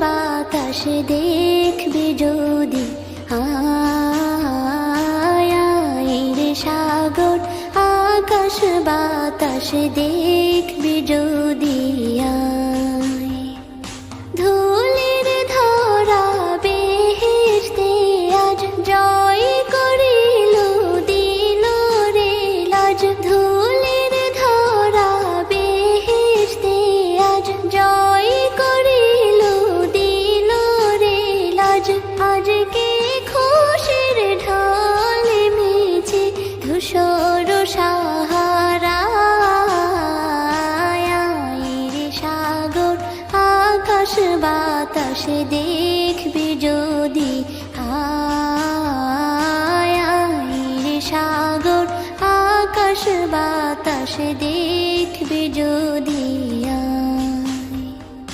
বাতাস দেখবি যদি, আয় রে সাগর আকাশ বাতাস দেখবি যদি, আয় ধুলির ধরা বেহেশতে আজ জয় করিল দিল রে লাজ, ধুলির ধরা বেহেশতে আজ জয় করিল দিল রে লাজ, আজকে খুশির ঢল মেছে ধূসর সাহারা, রে সাগর আকাশ বাতাস দেখবি যদি, আয় রে সাগর আকাশ বাতাস দেখবি যদি।